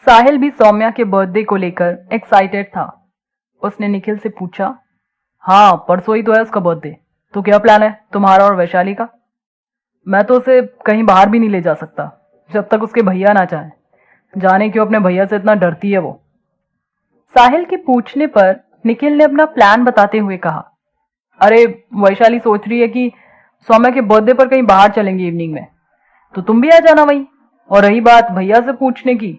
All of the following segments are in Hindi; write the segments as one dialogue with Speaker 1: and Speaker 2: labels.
Speaker 1: साहिल भी सौम्या के बर्थडे को लेकर एक्साइटेड था। उसने निखिल से पूछा, हाँ परसों ही तो है उसका बर्थडे, तो क्या प्लान है तुम्हारा और वैशाली का? मैं तो उसे कहीं बाहर भी नहीं ले जा सकता जब तक उसके भैया ना चाहे। जाने क्यों अपने भैया से इतना डरती है वो। साहिल के पूछने पर निखिल ने अपना प्लान बताते हुए कहा, अरे वैशाली सोच रही है कि सौम्या के बर्थडे पर कहीं बाहर चलेंगे इवनिंग में, तो तुम भी आ जाना वहीं। और रही बात भैया से पूछने की,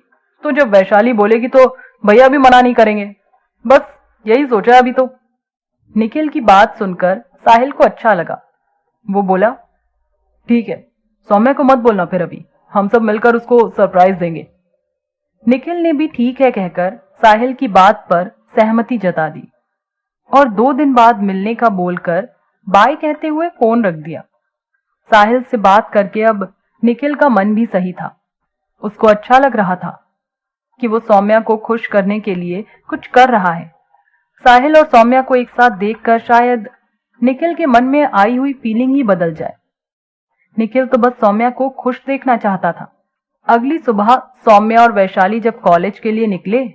Speaker 1: तो जब वैशाली बोलेगी तो भैया भी मना नहीं करेंगे। बस यही सोचा है अभी तो। निखिल की बात सुनकर साहिल को अच्छा लगा। वो बोला, ठीक है, सौम्या को मत बोलना फिर, अभी हम सब मिलकर उसको सरप्राइज देंगे। निखिल ने भी ठीक है कहकर साहिल की बात पर सहमति जता दी और 2 दिन बाद मिलने का बोलकर बाय कहते हुए फोन रख दिया। साहिल से बात करके अब निखिल का मन भी सही था। उसको अच्छा लग रहा था कि वो सौम्या को खुश करने के लिए कुछ कर रहा है। साहिल और सौम्या को एक साथ देखकर शायद निखिल के मन में आई हुई फीलिंग ही बदल जाए। निखिल तो बस सौम्या को खुश देखना चाहता था। अगली सुबह सौम्या और वैशाली जब कॉलेज के लिए निकले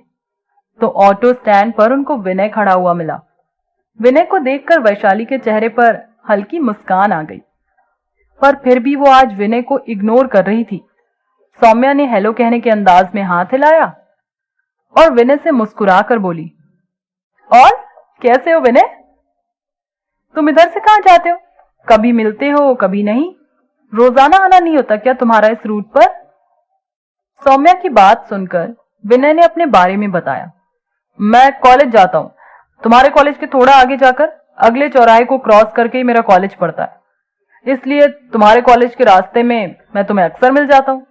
Speaker 1: तो ऑटो स्टैंड पर उनको विनय खड़ा हुआ मिला। विनय को देखकर वैशाली के चेहरे पर हल्की मुस्कान आ गई, पर फिर भी वो आज विनय को इग्नोर कर रही थी। सौम्या ने हेलो कहने के अंदाज में हाथ हिलाया और विनय से मुस्कुरा कर बोली, और कैसे हो विनय? तुम इधर से कहां जाते हो? कभी मिलते हो कभी नहीं। रोजाना आना नहीं होता क्या तुम्हारा इस रूट पर? सौम्या की बात सुनकर विनय ने अपने बारे में बताया, मैं कॉलेज जाता हूँ। तुम्हारे कॉलेज के थोड़ा आगे जाकर अगले चौराहे को क्रॉस करके ही मेरा कॉलेज पड़ता है, इसलिए तुम्हारे कॉलेज के रास्ते में मैं तुम्हें अक्सर मिल जाता हूँ।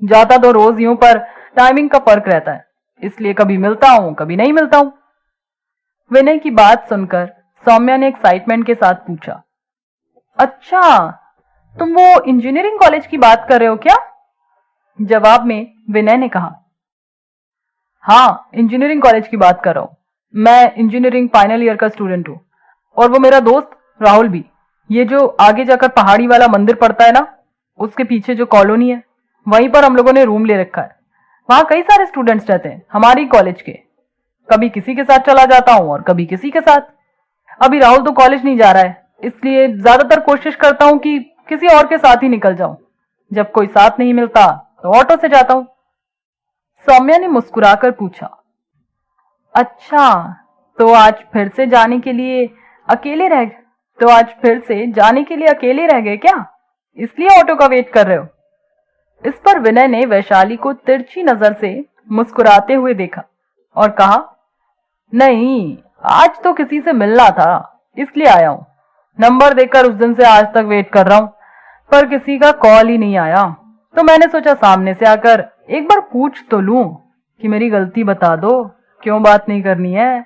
Speaker 1: जाता तो रोज यूं, पर टाइमिंग का फर्क रहता है, इसलिए कभी मिलता हूँ कभी नहीं मिलता हूँ। विनय की बात सुनकर सौम्या ने एक्साइटमेंट के साथ पूछा, अच्छा तुम वो इंजीनियरिंग कॉलेज की बात कर रहे हो क्या? जवाब में विनय ने कहा, हाँ इंजीनियरिंग कॉलेज की बात कर रहा हूँ। मैं इंजीनियरिंग फाइनल ईयर का स्टूडेंट हूँ और वो मेरा दोस्त राहुल भी। ये जो आगे जाकर पहाड़ी वाला मंदिर पड़ता है ना, उसके पीछे जो कॉलोनी है वहीं पर हम लोगों ने रूम ले रखा है। वहां कई सारे स्टूडेंट्स रहते हैं हमारी कॉलेज के। कभी किसी के साथ चला जाता हूँ और कभी किसी के साथ। अभी राहुल तो कॉलेज नहीं जा रहा है, इसलिए ज्यादातर कोशिश करता हूँ कि किसी और के साथ ही निकल जाऊं। जब कोई साथ नहीं मिलता तो ऑटो से जाता हूं। सौम्या ने मुस्कुराकर पूछा, अच्छा तो आज फिर से जाने के लिए अकेले रह गए क्या? इसलिए ऑटो का वेट कर रहे हो? इस पर विनय ने वैशाली को तिरछी नजर से मुस्कुराते हुए देखा और कहा, नहीं आज तो किसी से मिलना था इसलिए आया हूं। नंबर देकर उस दिन से आज तक वेट कर रहा हूं, पर किसी का कॉल ही नहीं आया, तो मैंने सोचा सामने से आकर एक बार पूछ तो लूं कि मेरी गलती बता दो, क्यों बात नहीं करनी है।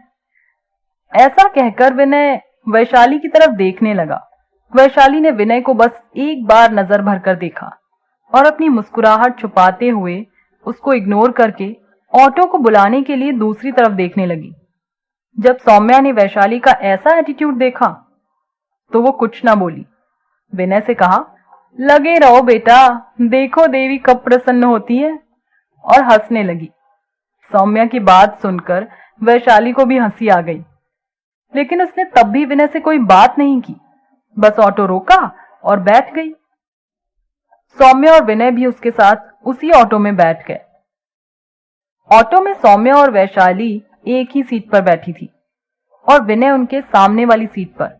Speaker 1: ऐसा कहकर विनय वैशाली की तरफ देखने लगा। वैशाली ने विनय को बस एक बार नजर भरकर देखा और अपनी मुस्कुराहट छुपाते हुए उसको इग्नोर करके ऑटो को बुलाने के लिए दूसरी तरफ देखने लगी। जब सौम्या ने वैशाली का ऐसा एटीट्यूड देखा तो वो कुछ ना बोली। विनय से कहा, लगे रहो बेटा, देखो देवी कब प्रसन्न होती है, और हंसने लगी। सौम्या की बात सुनकर वैशाली को भी हंसी आ गई, लेकिन उसने तब भी विनय से कोई बात नहीं की, बस ऑटो रोका और बैठ गई। सौम्या और विनय भी उसके साथ उसी ऑटो में बैठ गए। ऑटो में सौम्या और वैशाली एक ही सीट पर बैठी थी और विनय उनके सामने वाली सीट पर।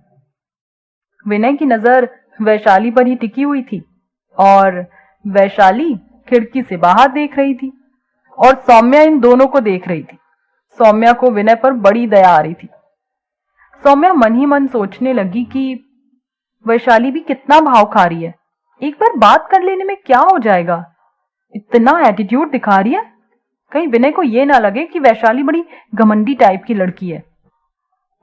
Speaker 1: विनय की नजर वैशाली पर ही टिकी हुई थी और वैशाली खिड़की से बाहर देख रही थी और सौम्या इन दोनों को देख रही थी। सौम्या को विनय पर बड़ी दया आ रही थी। सौम्या मन ही मन सोचने लगी कि वैशाली भी कितना भाव खा रही है, एक बार बात कर लेने में क्या हो जाएगा, इतना एटीट्यूड दिखा रही है, कहीं विनय को यह ना लगे कि वैशाली बड़ी घमंडी टाइप की लड़की है।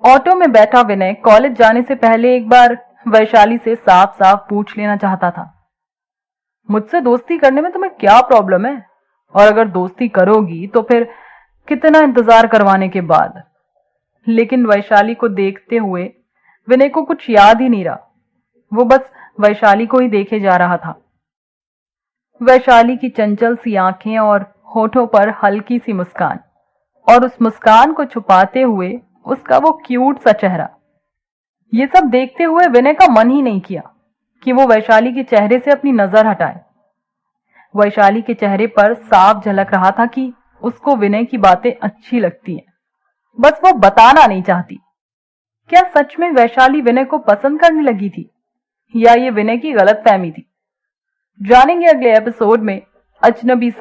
Speaker 1: ऑटो में बैठा विनय कॉलेज जाने से पहले एक बार वैशाली से साफ साफ पूछ लेना चाहता था, मुझसे दोस्ती करने में तुम्हें क्या प्रॉब्लम है, और अगर दोस्ती करोगी तो फिर कितना इंतजार करवाने के बाद। लेकिन वैशाली को देखते हुए विनय को कुछ याद ही नहीं रहा, वो बस वैशाली को ही देखे जा रहा था। वैशाली की चंचल सी आंखें और होठों पर हल्की सी मुस्कान, और उस मुस्कान को छुपाते हुए उसका वो क्यूट सा चेहरा। ये सब देखते हुए विनय का मन ही नहीं किया कि वो वैशाली के चेहरे से अपनी नजर हटाए। वैशाली के चेहरे पर साफ झलक रहा था कि उसको विनय की बातें अच्छी लगती हैं, बस वो बताना नहीं चाहती। क्या सच में वैशाली विनय को पसंद करने लगी थी, या ये विनय की गलतफहमी थी? जानेंगे अगले एपिसोड में। अजनबी